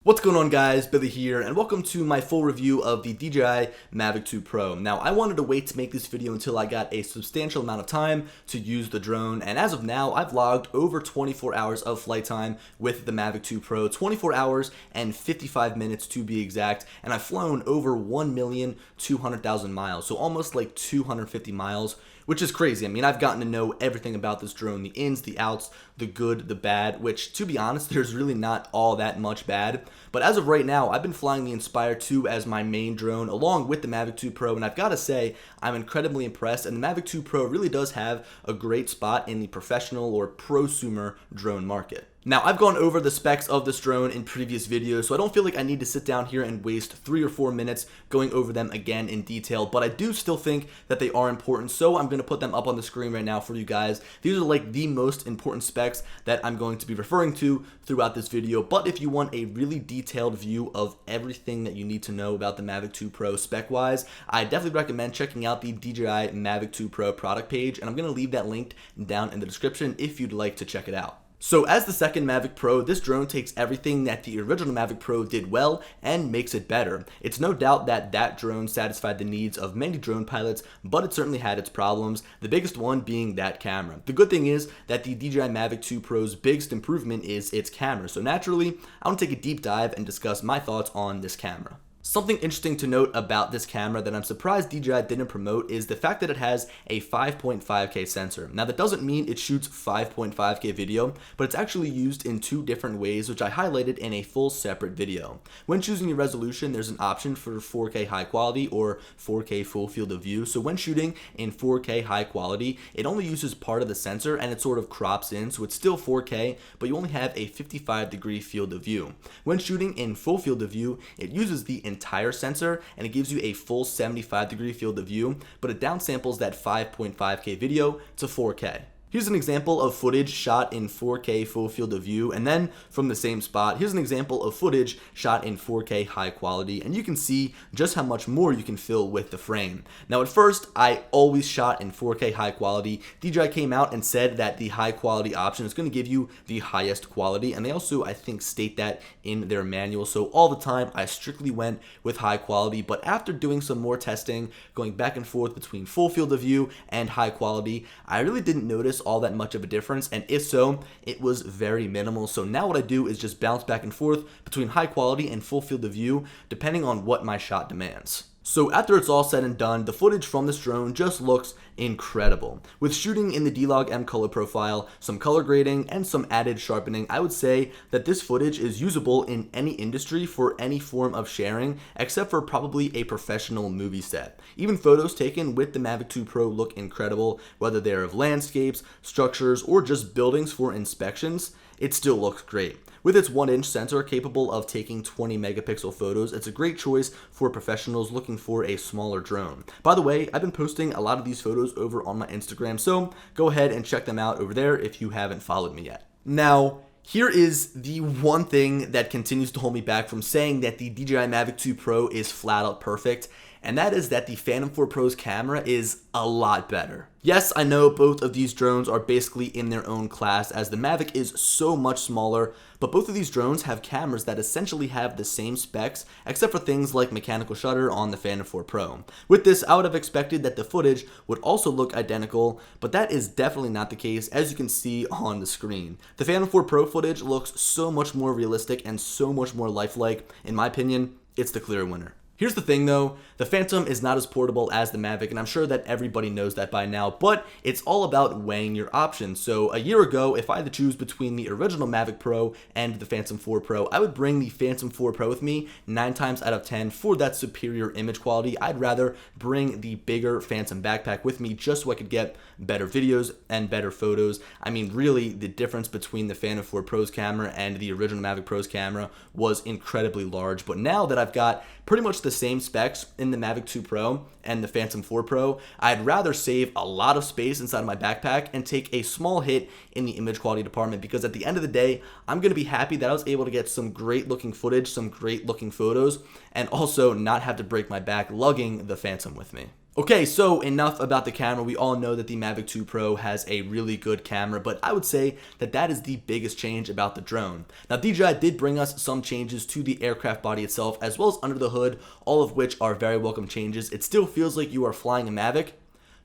What's going on, guys? Billy here, and welcome to my full review of the DJI Mavic 2 Pro. Now, I wanted to wait to make this video until I got a substantial amount of time to use the drone, and as of now, I've logged over 24 hours of flight time with the Mavic 2 Pro, 24 hours and 55 minutes to be exact, and I've flown over 1,200,000 miles, so almost like 250 miles, which is crazy. I mean, I've gotten to know everything about this drone, the ins, the outs, the good, the bad, which, to be honest, there's really not all that much bad. But as of right now, I've been flying the Inspire 2 as my main drone along with the Mavic 2 Pro, and I've got to say, I'm incredibly impressed, and the Mavic 2 Pro really does have a great spot in the professional or prosumer drone market. Now, I've gone over the specs of this drone in previous videos, so I don't feel like I need to sit down here and waste 3 or 4 minutes going over them again in detail, but I do still think that they are important, so I'm going to put them up on the screen right now for you guys. These are like the most important specs that I'm going to be referring to throughout this video, but if you want a really detailed view of everything that you need to know about the Mavic 2 Pro spec-wise, I definitely recommend checking out the DJI Mavic 2 Pro product page, and I'm going to leave that linked down in the description if you'd like to check it out. So as the second Mavic Pro, this drone takes everything that the original Mavic Pro did well and makes it better. It's no doubt that that drone satisfied the needs of many drone pilots, but it certainly had its problems, the biggest one being that camera. The good thing is that the DJI Mavic 2 Pro's biggest improvement is its camera, so naturally, I want to take a deep dive and discuss my thoughts on this camera. Something interesting to note about this camera that I'm surprised DJI didn't promote is the fact that it has a 5.5K sensor. Now, that doesn't mean it shoots 5.5K video, but it's actually used in 2 different ways, which I highlighted in a full separate video. When choosing your resolution, there's an option for 4K high quality or 4K full field of view. So when shooting in 4K high quality, it only uses part of the sensor and it sort of crops in, so it's still 4K, but you only have a 55-degree field of view. When shooting in full field of view, it uses the entire sensor and it gives you a full 75-degree field of view, but it downsamples that 5.5K video to 4K. Here's an example of footage shot in 4K full field of view, and then from the same spot, here's an example of footage shot in 4K high quality, and you can see just how much more you can fill with the frame. Now, at first, I always shot in 4K high quality. DJI came out and said that the high quality option is going to give you the highest quality, and they also, I think, state that in their manual, so all the time, I strictly went with high quality, but after doing some more testing, going back and forth between full field of view and high quality, I really didn't notice all that much of a difference, and if so, it was very minimal. So now what I do is just bounce back and forth between high quality and full field of view depending on what my shot demands. So after it's all said and done, the footage from this drone just looks incredible. With shooting in the D-Log M color profile, some color grading, and some added sharpening, I would say that this footage is usable in any industry for any form of sharing, except for probably a professional movie set. Even photos taken with the Mavic 2 Pro look incredible, whether they're of landscapes, structures, or just buildings for inspections, it still looks great. With its 1-inch sensor capable of taking 20 megapixel photos, it's a great choice for professionals looking for a smaller drone. By the way, I've been posting a lot of these photos over on my Instagram, so go ahead and check them out over there if you haven't followed me yet. Now, here is the one thing that continues to hold me back from saying that the DJI Mavic 2 Pro is flat out perfect, and that is that the Phantom 4 Pro's camera is a lot better. Yes, I know both of these drones are basically in their own class as the Mavic is so much smaller, but both of these drones have cameras that essentially have the same specs except for things like mechanical shutter on the Phantom 4 Pro. With this, I would have expected that the footage would also look identical, but that is definitely not the case, as you can see on the screen. The Phantom 4 Pro footage looks so much more realistic and so much more lifelike. In my opinion, it's the clear winner. Here's the thing though, the Phantom is not as portable as the Mavic, and I'm sure that everybody knows that by now, but it's all about weighing your options. So a year ago, if I had to choose between the original Mavic Pro and the Phantom 4 Pro, I would bring the Phantom 4 Pro with me 9 times out of 10 for that superior image quality. I'd rather bring the bigger Phantom backpack with me just so I could get better videos and better photos. I mean, really, the difference between the Phantom 4 Pro's camera and the original Mavic Pro's camera was incredibly large, but now that I've got pretty much the same specs in the Mavic 2 Pro and the Phantom 4 Pro, I'd rather save a lot of space inside of my backpack and take a small hit in the image quality department, because at the end of the day, I'm going to be happy that I was able to get some great looking footage, some great looking photos, and also not have to break my back lugging the Phantom with me. Okay, so enough about the camera. We all know that the Mavic 2 Pro has a really good camera, but I would say that that is the biggest change about the drone. Now, DJI did bring us some changes to the aircraft body itself, as well as under the hood, all of which are very welcome changes. It still feels like you are flying a Mavic,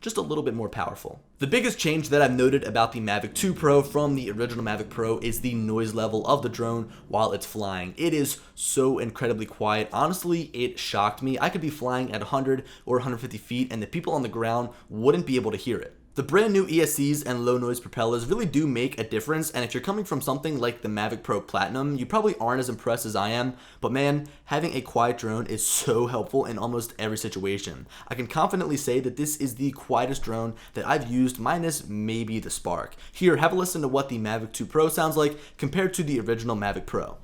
just a little bit more powerful. The biggest change that I've noted about the Mavic 2 Pro from the original Mavic Pro is the noise level of the drone while it's flying. It is so incredibly quiet. Honestly, it shocked me. I could be flying at 100 or 150 feet and the people on the ground wouldn't be able to hear it. The brand new ESCs and low noise propellers really do make a difference, and if you're coming from something like the Mavic Pro Platinum, you probably aren't as impressed as I am, but man, having a quiet drone is so helpful in almost every situation. I can confidently say that this is the quietest drone that I've used, minus maybe the Spark. Here, have a listen to what the Mavic 2 Pro sounds like compared to the original Mavic Pro.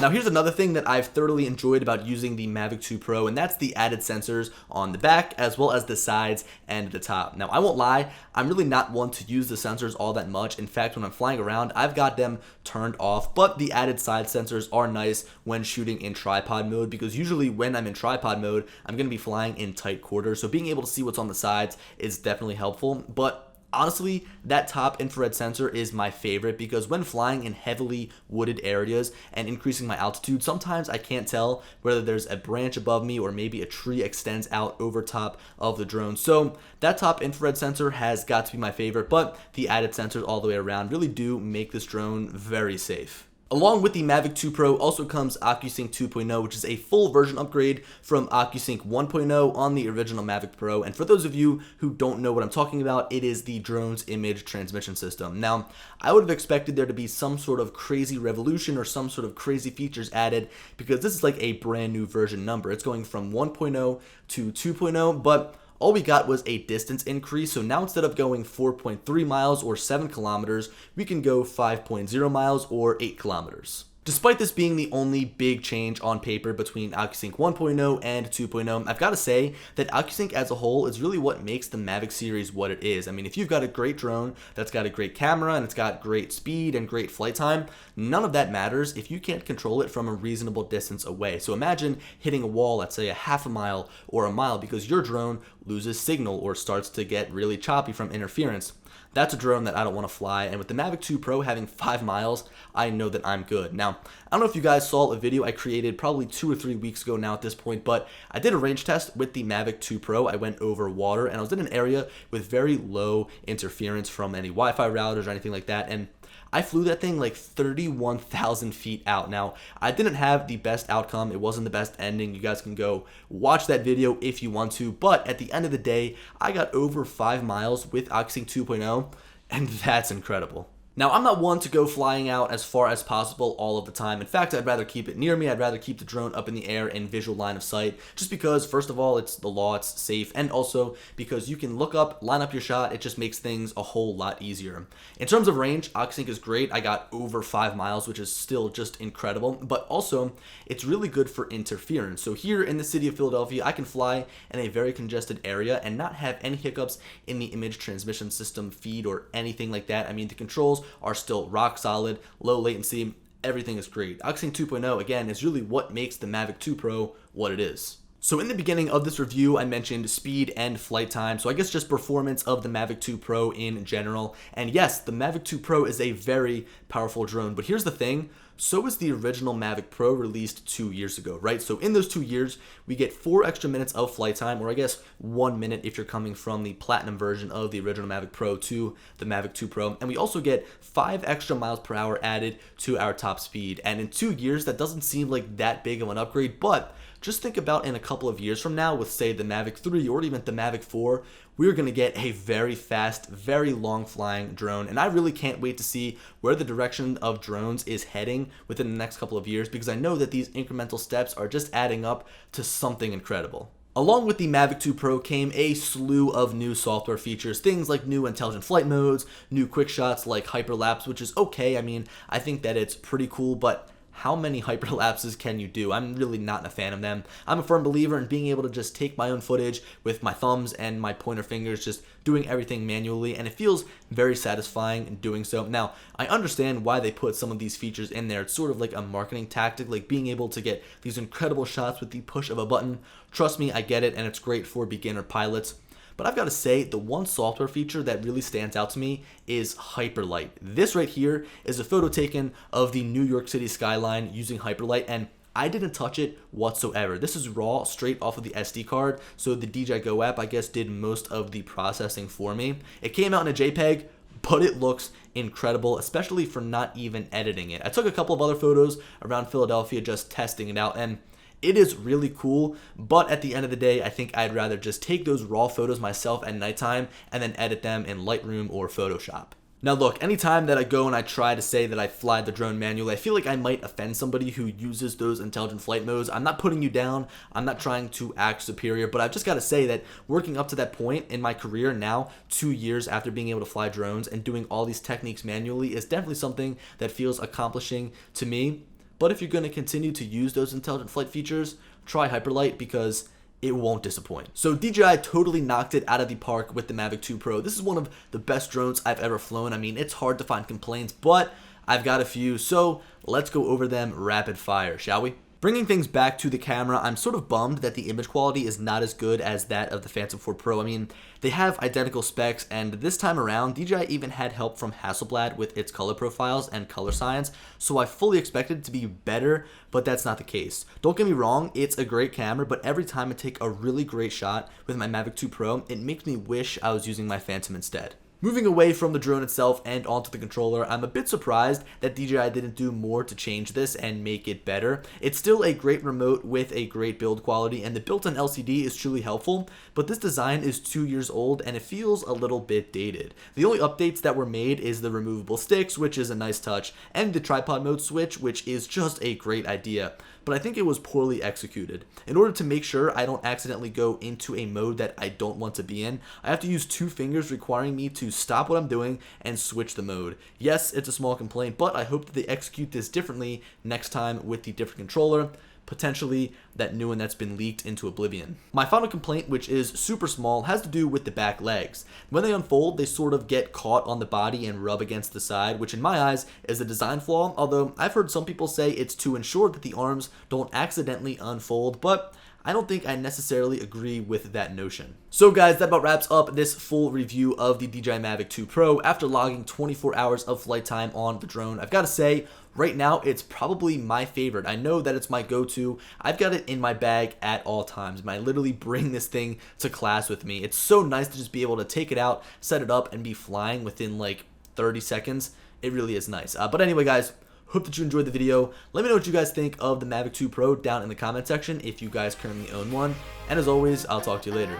Now here's another thing that I've thoroughly enjoyed about using the Mavic 2 Pro, and that's the added sensors on the back as well as the sides and the top. Now I won't lie, I'm really not one to use the sensors all that much. In fact, when I'm flying around, I've got them turned off, but the added side sensors are nice when shooting in tripod mode, because usually when I'm in tripod mode, I'm going to be flying in tight quarters, so being able to see what's on the sides is definitely helpful. But honestly, that top infrared sensor is my favorite, because when flying in heavily wooded areas and increasing my altitude, sometimes I can't tell whether there's a branch above me or maybe a tree extends out over top of the drone. So that top infrared sensor has got to be my favorite, but the added sensors all the way around really do make this drone very safe. Along with the Mavic 2 Pro also comes OcuSync 2.0, which is a full version upgrade from OcuSync 1.0 on the original Mavic Pro. And for those of you who don't know what I'm talking about, it is the drone's image transmission system. Now, I would have expected there to be some sort of crazy revolution or some sort of crazy features added, because this is like a brand new version number. It's going from 1.0 to 2.0, but all we got was a distance increase. So now instead of going 4.3 miles or 7 kilometers, we can go 5.0 miles or 8 kilometers. Despite this being the only big change on paper between OcuSync 1.0 and 2.0, I've got to say that OcuSync as a whole is really what makes the Mavic series what it is. I mean, if you've got a great drone that's got a great camera and it's got great speed and great flight time, none of that matters if you can't control it from a reasonable distance away. So imagine hitting a wall, let's say a half a mile or a mile, because your drone loses signal or starts to get really choppy from interference. That's a drone that I don't want to fly, and with the Mavic 2 Pro having 5 miles, I know that I'm good. Now, I don't know if you guys saw a video I created probably 2 or 3 weeks ago now at this point, but I did a range test with the Mavic 2 Pro. I went over water, and I was in an area with very low interference from any Wi-Fi routers or anything like that, and I flew that thing like 31,000 feet out. Now, I didn't have the best outcome. It wasn't the best ending. You guys can go watch that video if you want to. But at the end of the day, I got over 5 miles with OcuSync 2.0, and that's incredible. Now, I'm not one to go flying out as far as possible all of the time. In fact, I'd rather keep it near me. I'd rather keep the drone up in the air in visual line of sight, just because, first of all, it's the law, it's safe, and also because you can look up, line up your shot. It just makes things a whole lot easier. In terms of range, OcuSync is great. I got over 5 miles, which is still just incredible, but also it's really good for interference. So here in the city of Philadelphia, I can fly in a very congested area and not have any hiccups in the image transmission system feed or anything like that. I mean, the controls are still rock solid, low latency, everything is great. OcuSync 2.0, again, is really what makes the Mavic 2 Pro what it is. So in the beginning of this review, I mentioned speed and flight time, so I guess just performance of the Mavic 2 Pro in general. And yes, the Mavic 2 Pro is a very powerful drone, but here's the thing, so is the original Mavic Pro released 2 years ago, right? So in those 2 years, we get 4 extra minutes of flight time, or I guess 1 minute if you're coming from the Platinum version of the original Mavic Pro to the Mavic 2 Pro. And we also get 5 extra miles per hour added to our top speed. And in 2 years, that doesn't seem like that big of an upgrade, but just think about in a couple of years from now with, say, the Mavic 3 or even the Mavic 4, we're going to get a very fast, very long flying drone. And I really can't wait to see where the direction of drones is heading within the next couple of years, because I know that these incremental steps are just adding up to something incredible. Along with the Mavic 2 Pro came a slew of new software features, things like new intelligent flight modes, new quick shots like hyperlapse, which is okay. I mean, I think that it's pretty cool, but how many hyperlapses can you do? I'm really not a fan of them. I'm a firm believer in being able to just take my own footage with my thumbs and my pointer fingers, just doing everything manually, and it feels very satisfying in doing so. Now, I understand why they put some of these features in there. It's sort of like a marketing tactic, like being able to get these incredible shots with the push of a button. Trust me, I get it, and it's great for beginner pilots. But I've got to say, the one software feature that really stands out to me is Hyperlight. This right here is a photo taken of the New York City skyline using Hyperlight, and I didn't touch it whatsoever. This is raw, straight off of the SD card, so the DJI Go app, I guess, did most of the processing for me. It came out in a JPEG, but it looks incredible, especially for not even editing it. I took a couple of other photos around Philadelphia just testing it out, and it is really cool, but at the end of the day, I think I'd rather just take those raw photos myself at nighttime and then edit them in Lightroom or Photoshop. Now look, anytime that I go and I try to say that I fly the drone manually, I feel like I might offend somebody who uses those intelligent flight modes. I'm not putting you down, I'm not trying to act superior, but I've just got to say that working up to that point in my career now, 2 years after being able to fly drones and doing all these techniques manually is definitely something that feels accomplishing to me. But if you're going to continue to use those intelligent flight features, try Hyperlight because it won't disappoint. So DJI totally knocked it out of the park with the Mavic 2 Pro. This is one of the best drones I've ever flown. I mean, it's hard to find complaints, but I've got a few. So let's go over them rapid fire, shall we? Bringing things back to the camera, I'm sort of bummed that the image quality is not as good as that of the Phantom 4 Pro. I mean, they have identical specs, and this time around, DJI even had help from Hasselblad with its color profiles and color science, so I fully expected it to be better, but that's not the case. Don't get me wrong, it's a great camera, but every time I take a really great shot with my Mavic 2 Pro, it makes me wish I was using my Phantom instead. Moving away from the drone itself and onto the controller, I'm a bit surprised that DJI didn't do more to change this and make it better. It's still a great remote with a great build quality, and the built-in LCD is truly helpful, but this design is 2 years old and it feels a little bit dated. The only updates that were made is the removable sticks, which is a nice touch, and the tripod mode switch, which is just a great idea. But I think it was poorly executed. In order to make sure I don't accidentally go into a mode that I don't want to be in, I have to use 2 fingers, requiring me to stop what I'm doing and switch the mode. Yes, it's a small complaint, but I hope that they execute this differently next time with the different controller, potentially that new one that's been leaked into oblivion. My final complaint, which is super small, has to do with the back legs. When they unfold, they sort of get caught on the body and rub against the side, which in my eyes is a design flaw, although I've heard some people say it's to ensure that the arms don't accidentally unfold, but I don't think I necessarily agree with that notion. So guys, that about wraps up this full review of the DJI Mavic 2 Pro after logging 24 hours of flight time on the drone. I've got to say, right now, it's probably my favorite. I know that it's my go-to. I've got it in my bag at all times. I literally bring this thing to class with me. It's so nice to just be able to take it out, set it up, and be flying within like 30 seconds. It really is nice. But anyway, guys, hope that you enjoyed the video. Let me know what you guys think of the Mavic 2 Pro down in the comment section if you guys currently own one. And as always, I'll talk to you later.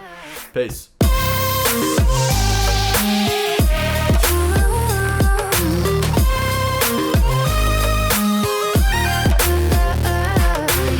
Peace.